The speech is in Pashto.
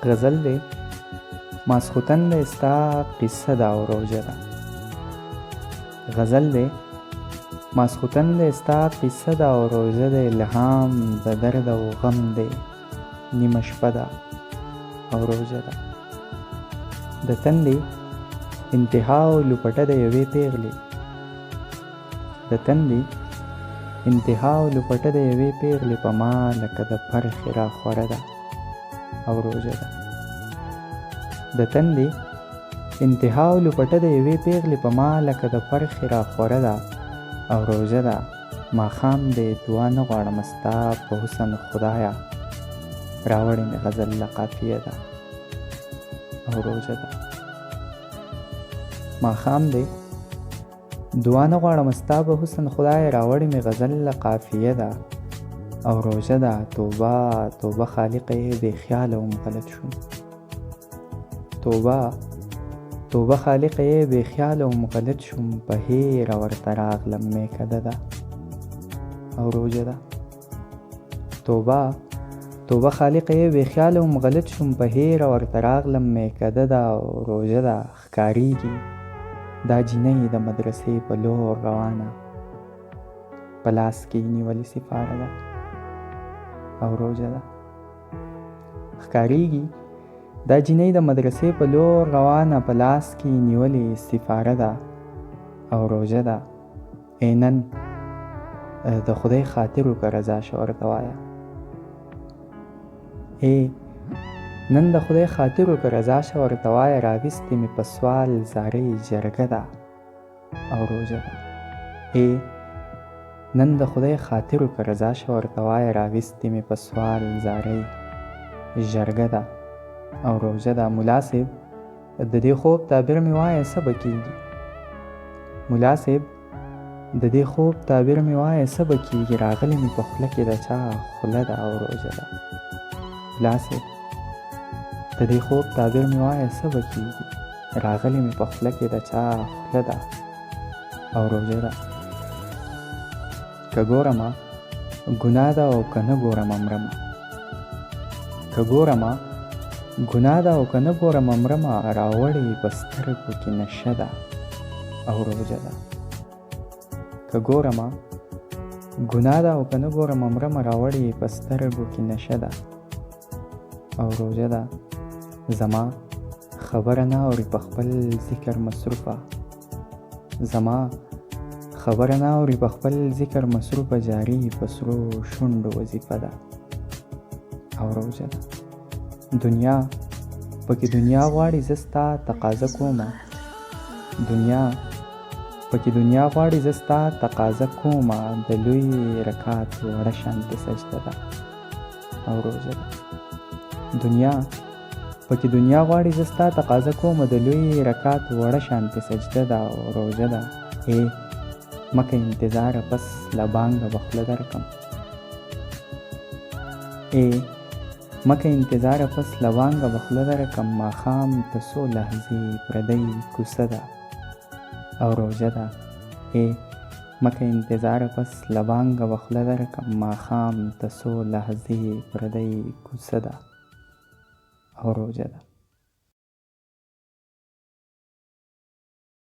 غزل دی ماسخوتن دی ستا قصه ده او روژه ده. غزل دی ماسخوتن دی ستا قصه ده او روژه ده. الهام د درد او غم دی، نیمه شپه ده او روژه ده. د تندې انتها او لوپټه د یوې پیغلې، د تندې انتها او لوپټه د یوې پیغلې په ما لکه د پرخې راخوره ده او روژه ده. د تندې انتها او لوپټه د یوې پیغلې په ما لکه د پرخې راخوره ده او روژه ده. ماښام دی دعا نه غواړم ستا په حسن خدایه، راوړې مې غزل له قافیه ده او روژه ده. ماښام دی دعا نه غواړم ستا په حسن خدایه، راوړې مې غزل له قافیه ده او روژه ده. توبه توبه خالقه بې خیاله وم غلط شوم، توبه توبه خالقه بې خیاله وم غلط شوم. په هیره ورته راغلم میکده ده او روژه ده. توبه توبه خالقه بې خیاله وم غلط شوم، په هیره ورته راغلم میکده ده او روژه ده. ښکاریږي دا جینۍ د مدرسې په لور روانه، په لاس کې نیولې سپاره ده او روژه ده. ښکاریږي دا جینۍ د مدرسې په لور روانه، په لاس کې نیولې سپاره ده او روژه ده. ای نن د خدای خاطر وکړه رضا شه ورته وایه، ای نن د خدای خاطر وکړه رضا شه ورته وایه. راویستې مې په سوال زارۍ جرګه ده او روژه ده. ای نن د خدای خاطر وکړه رضا شه ورته وایه. راویستې مې په سوال زارۍ جرګه ده او روژه ده. ملا صاحب د دې خوب تعبیر مې وایه څه به کېږي، ملا صاحب د دې خوب تعبیر مې وایه څه به کېږي. راغلې مې په خوله کې د چا خوله ده او روژه ده. ملا صاحب د دې خوب تعبیر مې وایه څه به کېږي. راغلې مې په خوله کې د چا خوله ده او روژه ده. که ګورمه ګناه ده او که نه ګورمه مرمه، که ګورمه ګناه ده او که نه ګورمه مرمه. راوړې په سترګو کې نشه ده او روژه ده. که ګورمه ګناه ده او که نه ګورمه مرمه. راوړې په سترګو کې نشه ده او روژه ده. زما خبره نه اوري په خپل ذکر مصروفه، زما خبره نه اوري په خپل ذکر مصروفه. جاري په سرو شونډو وظیفه ده او روژه ده. دنیا پکې دنیا غواړي زه ستا تقاضا کومه، دنیا پکې دنیا غواړي زه ستا تقاضا کومه. د لوی رکعت وړه شانتې سجده ده او روژه ده. دنیا پکې دنیا غواړي زه ستا تقاضا کومه. د لوی رکعت وړه شانتې سجده ده او روژه ده. ای مکه انتظاره پس له بانګه به خوله درکم، ای مکه انتظاره پس له بانګه به خوله درکم. ماښام ته څو لحظې پردۍ کوڅه ده او روژه ده. ای مکه انتظاره پس له بانګه به خوله درکم. ماښام ته څو لحظې پردۍ کوڅه ده او روژه ده.